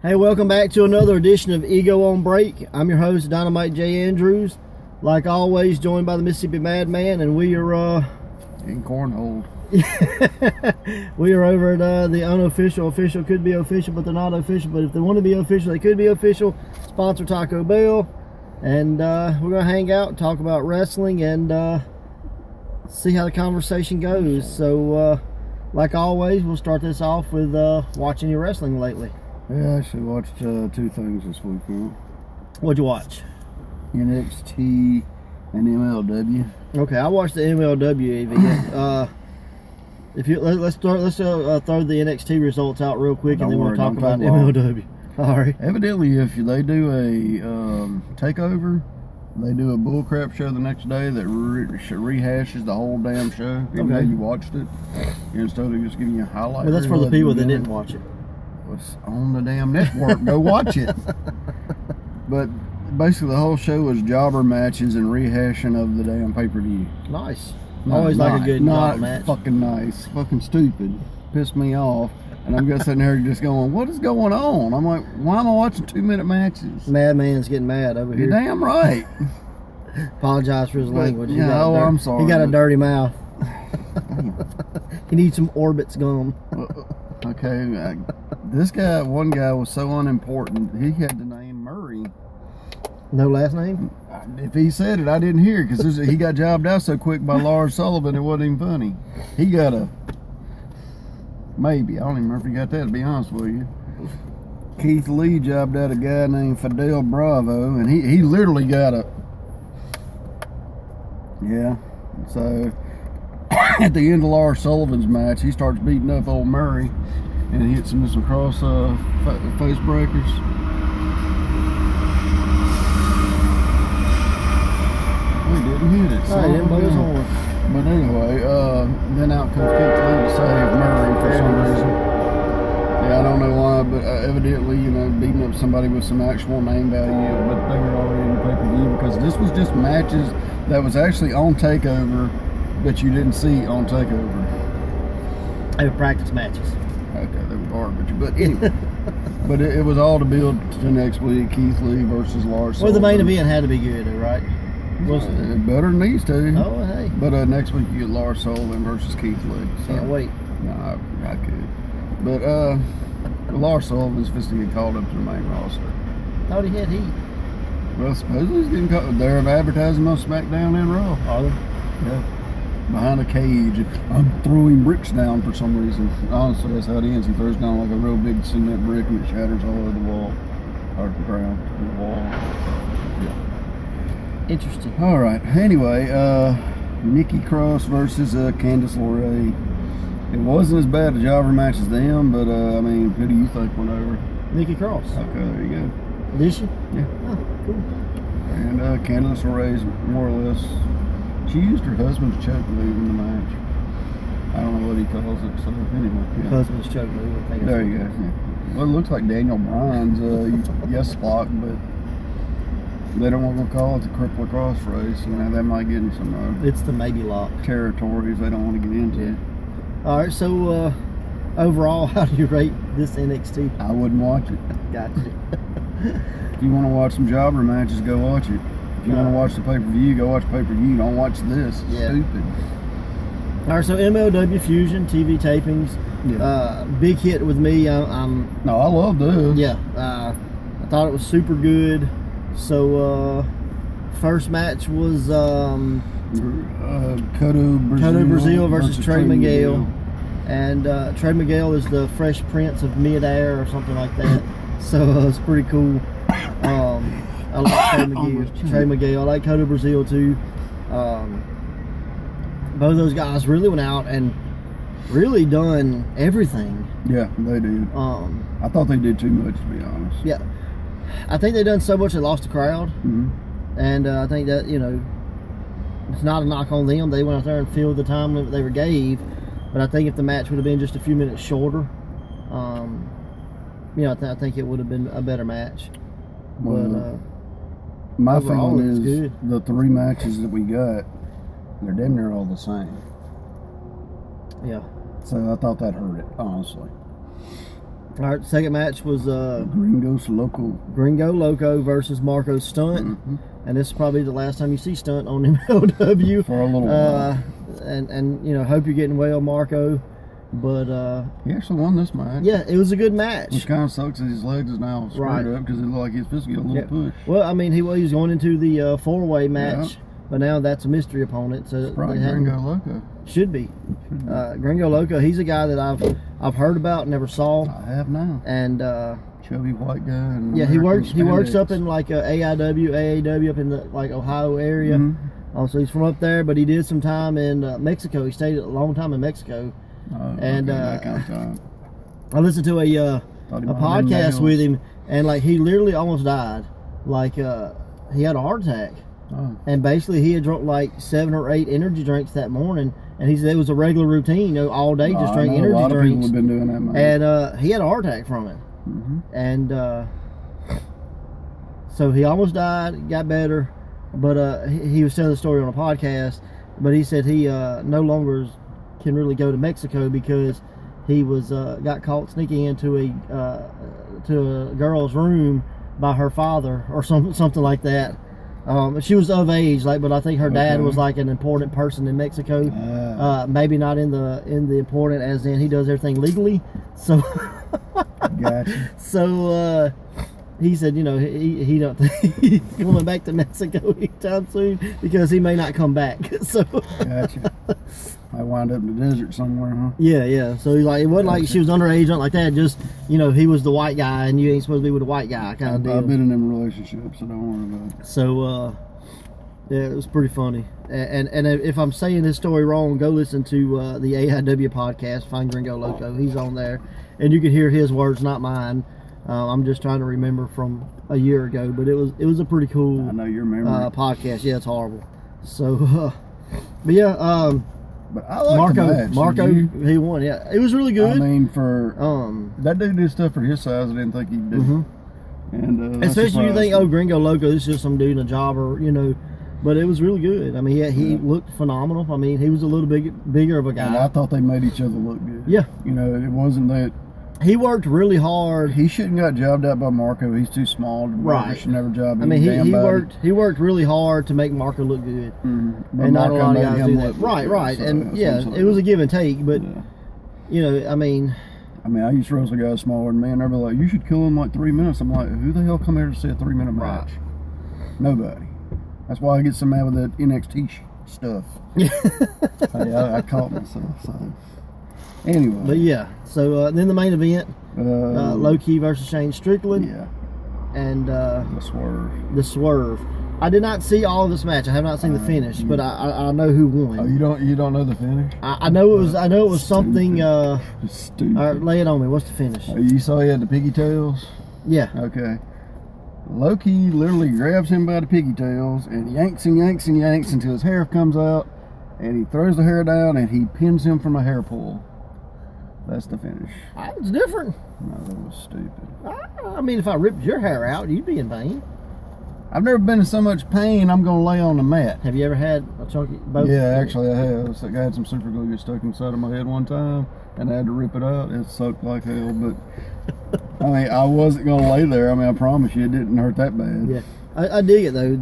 Hey, welcome back to another edition of Ego on Break. I'm your host, Dynamite J. Andrews. Like always, joined by the Mississippi Madman, and we are in cornhole. We are over at the unofficial, official, could be official, but they're not official. But if they want to be official, they could be official. Sponsor Taco Bell, and we're gonna hang out, talk about wrestling, and see how the conversation goes. So, like always, we'll start this off with watching your wrestling lately. Yeah, I actually watched two things this week. What'd you watch? NXT and MLW. Okay, I watched the MLW event. If you let's throw the NXT results out real quick, and then we'll talk about MLW. All right. Evidently, if they do a takeover, they do a bullcrap show the next day that rehashes the whole damn show. Even though you watched it, instead of just giving you a highlight. Well, that's for the people that didn't watch it. It's on the damn network. Go watch it. But basically, the whole show was jobber matches and rehashing of the damn pay-per-view. Nice. Always like a good jobber match. Fucking nice. Fucking stupid. Pissed me off. And I'm just sitting there just going, what is going on? I'm like, why am I watching 2-minute matches? Madman's getting mad over here. You're damn right. Apologize for his language. Yeah, I'm sorry. He got a dirty mouth. He needs some Orbit's gum. Okay, one guy was so unimportant, he had the name Murray. No last name? If he said it, I didn't hear it, because he got jobbed out so quick by Lars Sullivan, it wasn't even funny. He got maybe, I don't even remember if he got that, to be honest with you. Keith Lee jobbed out a guy named Fidel Bravo, and he literally got so at the end of Lars Sullivan's match, he starts beating up old Murray and hits him with some cross face breakers. He didn't hit it. So he didn't blow his horn. But anyway, then out comes Keith Lee to save Murray for some reason. Yeah, I don't know why, but evidently, beating up somebody with some actual name value, but they were already in the pay-per-view, because this was just matches that was actually on TakeOver that you didn't see on TakeOver. They were practice matches. Okay, they were garbage, but anyway. But it was all to build to next week, Keith Lee versus Lars Sullivan. Well, the main event had to be good, right? Better than these two. Oh, hey. But next week you get Lars Sullivan versus Keith Lee. So, can't wait. No, I could. But Lars Sullivan's supposed to get called up to the main roster. Thought he had heat. Well, supposedly he's getting called. They're advertising on SmackDown and Raw. Are they? Yeah. Behind a cage. I'm throwing bricks down for some reason. Honestly, that's how it ends. He throws down like a real big cement brick and it shatters all over the wall. Or the ground. The wall. Yeah. Interesting. All right. Anyway, Nikki Cross versus Candice LeRae. It wasn't as bad a jobber match as them, but I mean, who do you think went over? Nikki Cross. Okay, there you go. Did she? Yeah. Oh, cool. And Candice LeRae's more or less. She used her husband's choke move in the match. I don't know what he calls it, so anyway. Yeah. Husband's choke move. There you go. Yeah. Well, it looks like Daniel Bryan's yes block, but they don't want to call it the Crippler Cross race. They might get in some it's the maybe lock territories they don't want to get into. Yeah. All right, so overall, how do you rate this NXT? I wouldn't watch it. Gotcha. If you want to watch some jobber matches, go watch it. If you want to watch the pay-per-view, go watch pay-per-view. Don't watch this. Yeah. Stupid. All right, so MLW Fusion TV tapings, big hit with me. No, I love this. Yeah, I thought it was super good. So first match was Cotto Brazil versus Trey Miguel. And Trey Miguel is the Fresh Prince of Midair or something like that. So it's pretty cool. I like Trey Miguel. I like Cotto Brazil too. Both of those guys really went out and really done everything. Yeah, they did. I thought they did too much, to be honest. Yeah, I think they done so much they lost the crowd. Mm-hmm. And I think that it's not a knock on them. They went out there and filled the time limit they were gave. But I think if the match would have been just a few minutes shorter, I think it would have been a better match. Well, but my overall, feeling is good. The 3 matches that we got, they're damn near all the same. Yeah. So I thought that hurt it, honestly. All right, second match was Gringo Loco versus Marco Stunt, and this is probably the last time you see Stunt on MLW for a little while. And you know, hope you're getting well, Marco. But he actually won this match. Yeah, it was a good match. Which kind of sucks that his legs is now screwed up because it looked like he's supposed to get a little push. Well, I mean, he was going into the four-way match, but now that's a mystery opponent. So probably Gringo Loco. Should be. Gringo Loco. He's a guy that I've heard about, never saw. I have now. And chubby white guy. And yeah, he works up in like AAW up in the like Ohio area. So he's from up there, but he did some time in Mexico. He stayed a long time in Mexico. And that kind of time. I listened to a podcast with him, and like he literally almost died. Like he had a heart attack. And basically he had drunk like 7 or 8 energy drinks that morning, and he said it was a regular routine, you know, all day just drink energy drinks. A lot of people have been doing that, man. And he had a heart attack from it. And so he almost died, got better, but he was telling the story on a podcast, but he said he no longer can really go to Mexico because he was got caught sneaking into a girl's room by her father or something like that. She was of age, but I think her dad was like an important person in Mexico. Maybe not in the important as in he does everything legally. So, gotcha. So he said, you know, he don't think he's coming back to Mexico anytime soon because he may not come back. So, gotcha. I wound up in the desert somewhere, huh? Yeah. So he's like, it wasn't like she was underage, nothing like that. Just, you know, he was the white guy, and you ain't supposed to be with a white guy kind of deal. I've been in them relationships, so don't worry about it. So, yeah, it was pretty funny. And if I'm saying this story wrong, go listen to the AIW podcast. Find Gringo Loco. He's on there, and you can hear his words, not mine. I'm just trying to remember from a year ago, but it was a pretty cool. I know your memory. Podcast. Yeah, it's horrible. So, but yeah. But I like the match. Marco, he won. Yeah, it was really good. I mean, for that dude did stuff for his size I didn't think he'd do. And especially you think, oh, Gringo Loco, this is just some dude in a jobber, you know. But it was really good. I mean, he looked phenomenal. I mean, he was a little bigger of a guy. And I thought they made each other look good. Yeah. You know, it wasn't that. He worked really hard. He shouldn't got jobbed out by Marco. He's too small. Right. He should never job. I mean, he worked really hard to make Marco look good. And Marco not a lot of guys do that. Right. So and yeah, it was a give and take. But you know, I mean, I used to wrestle guys smaller than me, and they'd be like, "You should kill him like 3 minutes." I'm like, "Who the hell come here to see a 3-minute match?" Nobody. That's why I get so mad with that NXT stuff. I caught myself. So. Anyway. But yeah, so then the main event, Low-Key versus Shane Strickland. Yeah. And the Swerve. I did not see all of this match. I have not seen the finish, but I know who won. Oh, you don't know the finish? I know it was something. Stupid. All right, lay it on me. What's the finish? You saw he had the piggy tails? Yeah. Okay. Low-Key literally grabs him by the piggy tails and yanks until his hair comes out, and he throws the hair down and he pins him from a hair pull. That's the finish. It's different. No, that was stupid. I mean, if I ripped your hair out, you'd be in pain. I've never been in so much pain, I'm going to lay on the mat. Have you ever had a chunky both? Yeah, actually I have. I had some super glue get stuck inside of my head one time, and I had to rip it out. It sucked like hell, but I mean, I wasn't going to lay there. I mean, I promise you, it didn't hurt that bad. Yeah, I dig it, though.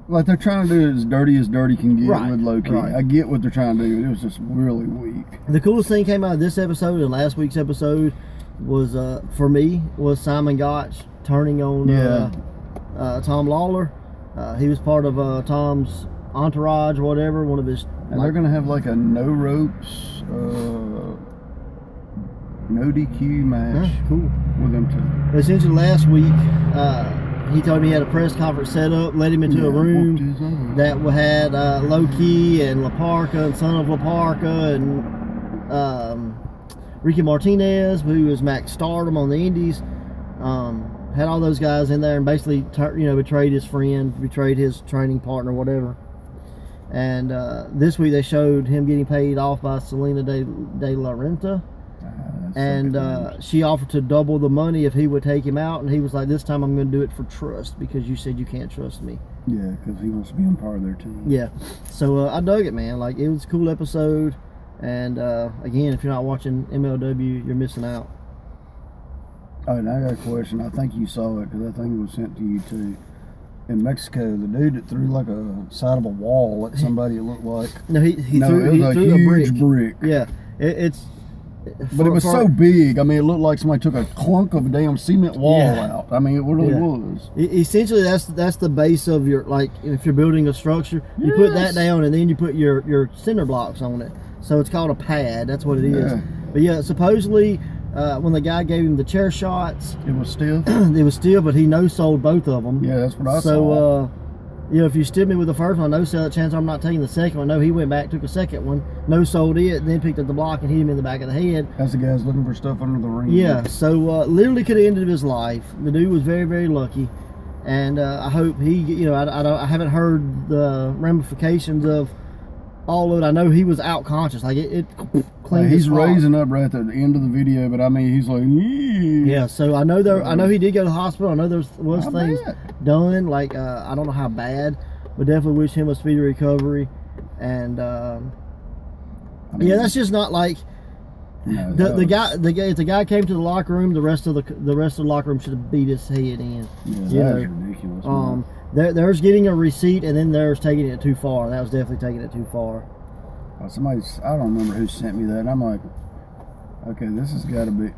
Like they're trying to do it as dirty can get with Low-Key. Right. I get what they're trying to do. It was just really weak. The coolest thing came out of this episode and last week's episode was, for me, was Simon Gotch turning on Tom Lawler. He was part of Tom's entourage or whatever. One of his. And they're gonna have like a no ropes, no DQ match. Cool. With them two. Essentially, last week. He told me he had a press conference set up, led him into a room that had Low-Key and La Parca and Son of La Parca and Ricky Martinez, who was Max Stardom on the Indies. Had all those guys in there and basically, betrayed his friend, betrayed his training partner, whatever. And this week they showed him getting paid off by Selena de la Renta. And she offered to double the money if he would take him out, and he was like, "This time I'm going to do it for trust because you said you can't trust me." Yeah, because he wants to be on part of their team. Yeah, so I dug it, man. Like, it was a cool episode, and again, if you're not watching MLW, you're missing out. Oh, and I got a question. I think you saw it because I think it was sent to you too. In Mexico, the dude that threw like a side of a wall at somebody, it looked like. No, he threw a huge brick. Yeah, it's. But it was so big. I mean, it looked like somebody took a clunk of a damn cement wall out. I mean, it really was. Essentially, that's the base of your, like, if you're building a structure, you put that down and then you put your cinder blocks on it. So it's called a pad. That's what it is. But yeah, supposedly when the guy gave him the chair shots, it was stiff. It was stiff, but he no-sold both of them. Yeah, that's what I saw. So if you stiff me with the first one, no-sell, chance I'm not taking the second one. No, he went back, took a second one, no-sold it, then picked up the block and hit him in the back of the head. That's the guy's looking for stuff under the ring. Yeah, so literally could have ended his life. The dude was very, very lucky, and I hope he, I haven't heard the ramifications of all of it. I know he was out conscious, like it cleaned. He's raising up right at the end of the video, but I mean, he's like, yeah. So I know he did go to the hospital. I know there was things done. Like I don't know how bad, but definitely wish him a speedy recovery. And that's just not like the guy. If the guy came to the locker room, the rest of the locker room should have beat his head in. Yeah, that's ridiculous. There's getting a receipt, and then there's taking it too far. That was definitely taking it too far. I don't remember who sent me that. And I'm like, okay, this has got to be.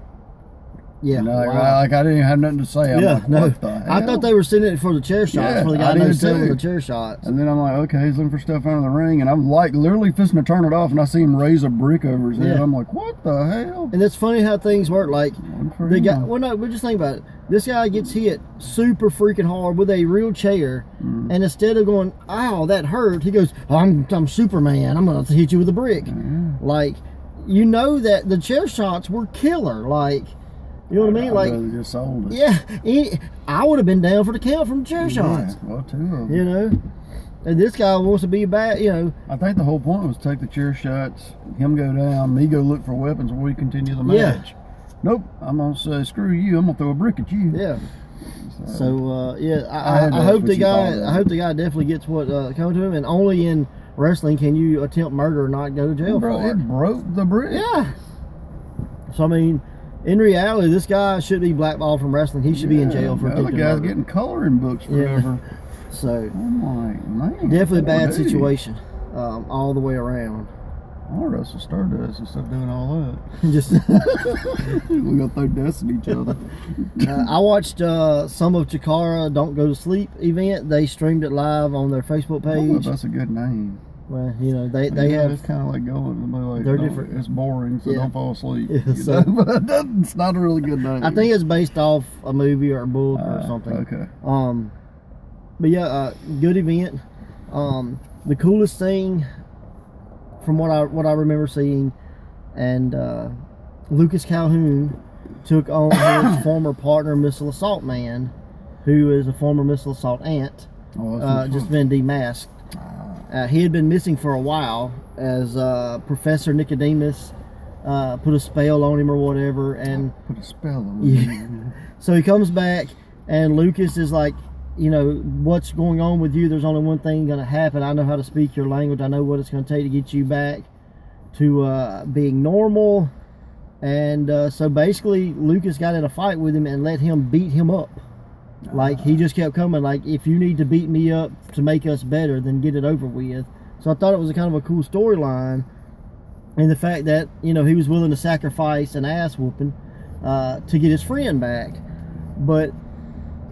Yeah, like I didn't have nothing to say. I'm like, what the hell? I thought they were sending it for the chair shots, for the guy who's selling the chair shots. And then I'm like, okay, he's looking for stuff under the ring, and I'm like literally fisting to turn it off, and I see him raise a brick over his head. I'm like, what the hell? And it's funny how things work. Like the guy, but just think about it. This guy gets hit super freaking hard with a real chair, and instead of going, "Ow, that hurt," he goes, "I'm Superman. I'm gonna hit you with a brick." Like, that the chair shots were killer. Like. You know what I mean? Like, just sold it. Yeah, I would have been down for the count from chair shots. Well, two of them. And this guy wants to be bad. I think the whole point was take the chair shots, him go down, me go look for weapons, where we continue the match. Yeah. Nope, I'm gonna say screw you. I'm gonna throw a brick at you. Yeah. So I hope the guy definitely gets what coming to him, and only in wrestling can you attempt murder and not go to jail for it. It broke the brick. Yeah. So I mean. In reality, this guy should be blackballed from wrestling. He should be in jail for attempted murder. The guy's getting coloring books forever. So, man, definitely a bad situation all the way around. I'll wrestle Stardust instead of doing all that. Just we gonna throw dust at each other. I watched some of Chikara Don't Go to Sleep event. They streamed it live on their Facebook page. I don't know if that's a good name. Well, they have. It's kind of like going. Like, they're different. It's boring, so don't fall asleep. Yeah, it's not a really good name. I think it's based off a movie or a book or something. Okay. But yeah, good event. The coolest thing, from what I remember seeing, and Lucas Calhoun took on his former partner, Missile Assault Man, who is a former Missile Assault Ant, just been demasked. He had been missing for a while as Professor Nicodemus put a spell on him or whatever. And put a spell on him. So he comes back, and Lucas is like, what's going on with you? There's only one thing going to happen. I know how to speak your language. I know what it's going to take to get you back to being normal. And so basically, Lucas got in a fight with him and let him beat him up. Like, he just kept coming, like, if you need to beat me up to make us better, then get it over with. So I thought it was a kind of a cool storyline. And the fact that, he was willing to sacrifice an ass whooping to get his friend back. But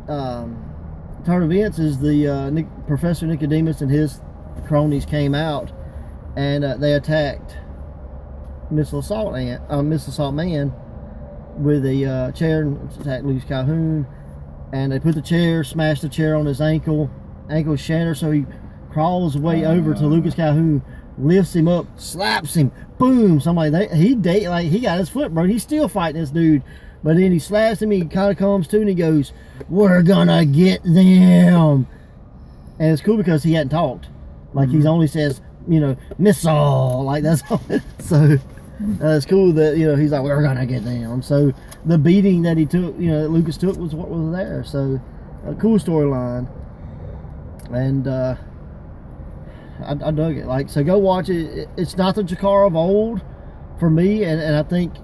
turn of events is the Professor Nicodemus and his cronies came out, and they attacked Missile Assault Man with a chair, and attacked Lucas Calhoun. And they put the chair, smashed the chair on his ankle shattered, so he crawls way over to Lucas Calhoun, lifts him up, slaps him, boom. He got his foot broke. He's still fighting this dude, but then he slaps him. He kind of comes to, and he goes, "We're gonna get them." And it's cool because he hadn't talked. Like, he only says, missile. Like, that's all. So it's cool that he's like, "We're gonna get them." So the beating that he took, that Lucas took, was what was there. So a cool storyline, and I dug it. Like, so go watch it. It's not the Chikara of old for me, and I think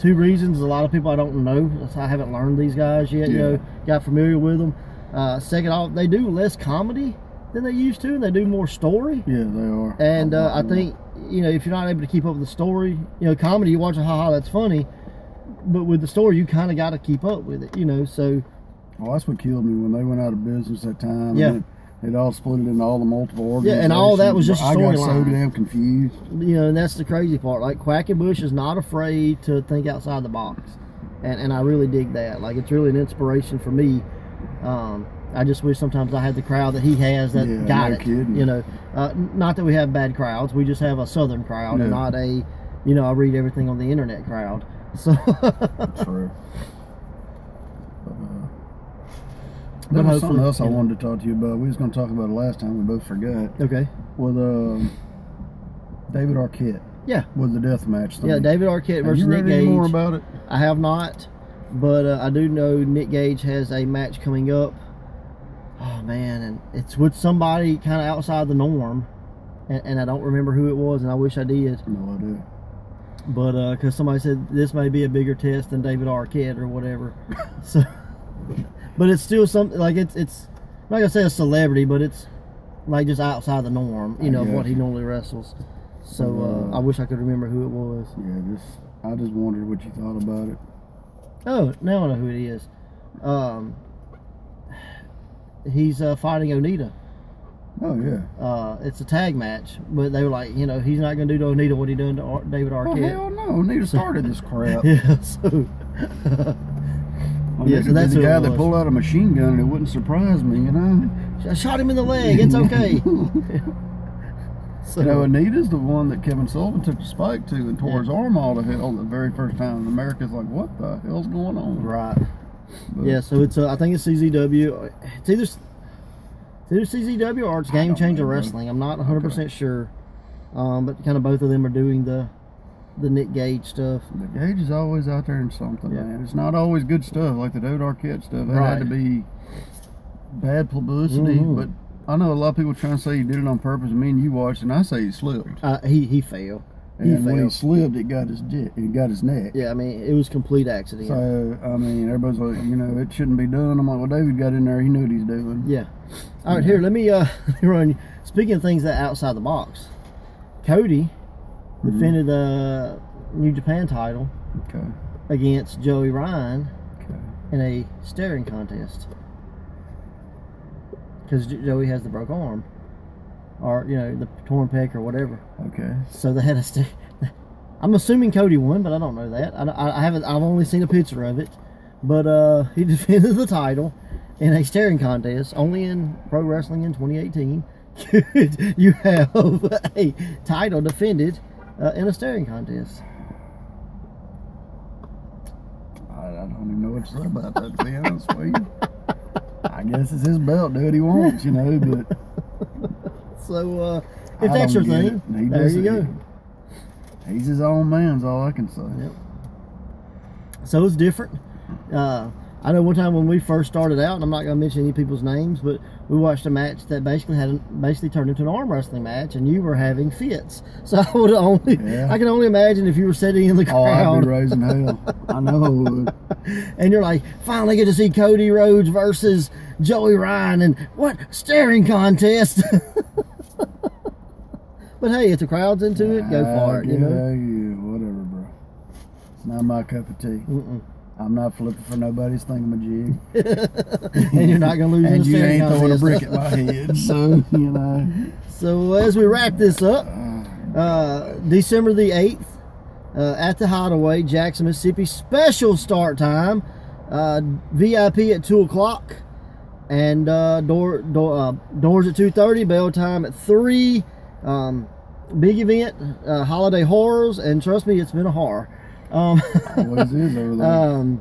2 reasons. A lot of people I don't know. I haven't learned these guys yet. You know, got familiar with them. Second off, they do less comedy than they used to, and they do more story. Yeah, they are. And I think, you know, if you're not able to keep up with the story, you know, comedy, you watch a ha-ha, that's funny. But with the story, you kind of got to keep up with it, you know, so. Well, that's what killed me when they went out of business that time. Yeah. It all split it into all the multiple organizations. Yeah, and all that was just a storyline. I got so damn confused. You know, and that's the crazy part. Like, Quackenbush is not afraid to think outside the box. And I really dig that. Like, it's really an inspiration for me. I just wish sometimes I had the crowd that he has that got it. Kidding. You know, not that we have bad crowds. We just have a Southern crowd and not a, you know, I read everything on the internet crowd. So. True. There was something else I wanted to talk to you about. We was going to talk about it last time. We both forgot. Okay. With David Arquette. Yeah. With the death match thing. Yeah, David Arquette versus Nick Gage. Have you read any more about it? I have not, but I do know Nick Gage has a match coming up. Oh, man, and it's with somebody kind of outside the norm, and I don't remember who it was, and I wish I did. No idea. But, because somebody said this may be a bigger test than David Arquette or whatever. So... But it's still something, like, it's I'm not going to say a celebrity, but it's, like, just outside the norm, you know, of what he normally wrestles. So, I wish I could remember who it was. Yeah, I just wondered what you thought about it. Oh, now I know who it is. He's fighting Onita. Oh, yeah. It's a tag match, but they were like, you know, he's not going to do to Onita what he done to David Arquette. Oh, hell no. Onita started this crap. Yeah, so... Yeah, so that's the guy that pulled out a machine gun, and it wouldn't surprise me, you know. I shot him in the leg. It's okay. So, you know, Anita's the one that Kevin Sullivan took the spike to and tore his arm all to hell the very first time. And America's like, what the hell's going on? Right. But, yeah, so it's I think it's CZW. It's either CZW or it's Game Changer Wrestling. I'm not 100% sure. But kind of both of them are doing the Nick Gage stuff. The Gage is always out there in something, man. It's not always good stuff like the David Arquette stuff. It had to be bad publicity, but I know a lot of people trying to say he did it on purpose. Me and you watched, and I say he slipped. He failed. And when he slipped, it got his neck. Yeah, I mean, it was a complete accident. So, I mean, everybody's like, you know, it shouldn't be done. I'm like, well, David got in there. He knew what he's doing. Yeah. All right, here, let me run you. Speaking of things that outside the box, Cody defended the New Japan title against Joey Ryan in a staring contest. Because Joey has the broke arm. Or, you know, the torn pec or whatever. Okay. So they had a I'm assuming Cody won, but I don't know that. I've only seen a picture of it. But he defended the title in a staring contest, only in pro wrestling in 2018. You have a title defended in a staring contest. I don't even know what to say about that, to be honest with you. I guess it's his belt, do what he wants, you know, but... So, if that's your thing, there you go. He's his own man, is all I can say. Yep. So it's different. I know one time when we first started out, and I'm not going to mention any people's names, but we watched a match that basically turned into an arm wrestling match, and you were having fits. So I can only imagine if you were sitting in the crowd. Oh, I'd be raising hell. I know I would. And you're like, finally get to see Cody Rhodes versus Joey Ryan, and what staring contest? But hey, if the crowd's into it, go for it. You know? Yeah, whatever, bro. It's not my cup of tea. I'm not flipping for nobody's thingamajig. And you're not going to lose in the staring contest. And you ain't throwing a brick at my head, so, you know. So as we wrap this up, December the 8th, at the Hideaway, Jackson, Mississippi, special start time, VIP at 2 o'clock, and doors at 2:30, bell time at 3. Big event, holiday horrors, and trust me, it's been a horror. Always is over there.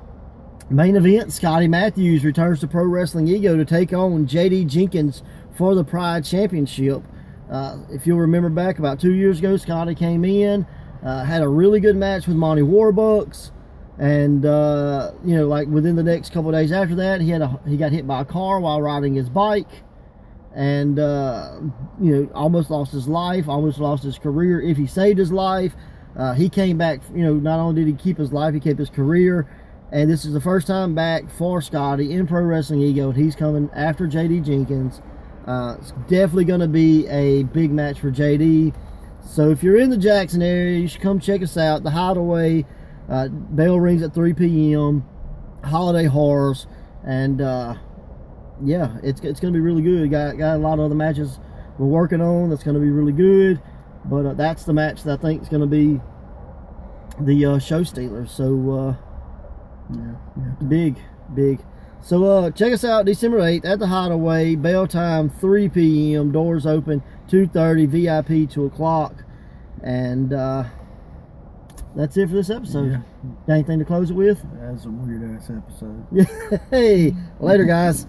Main event, Scotty Matthews returns to Pro Wrestling Ego to take on JD Jenkins for the Pride Championship. If you'll remember back about 2 years ago, Scotty came in, had a really good match with Monty Warbucks, and you know, like within the next couple of days after that, he got hit by a car while riding his bike, and you know, almost lost his life, almost lost his career. If he saved his life, He came back, not only did he keep his life, he kept his career. And this is the first time back for Scotty in Pro Wrestling Ego. And he's coming after JD Jenkins. It's definitely going to be a big match for JD. So if you're in the Jackson area, you should come check us out. The Hideaway, bell rings at 3 p.m. Holiday Horrors. And yeah, it's going to be really good. Got a lot of other matches we're working on that's going to be really good. But that's the match that I think is going to be the show stealer. So big. So check us out December 8th at the Hideaway. Bell time 3 p.m. Doors open 2:30. VIP 2 o'clock. And that's it for this episode. Yeah. Got anything to close it with? That's a weird ass episode. Hey, later guys.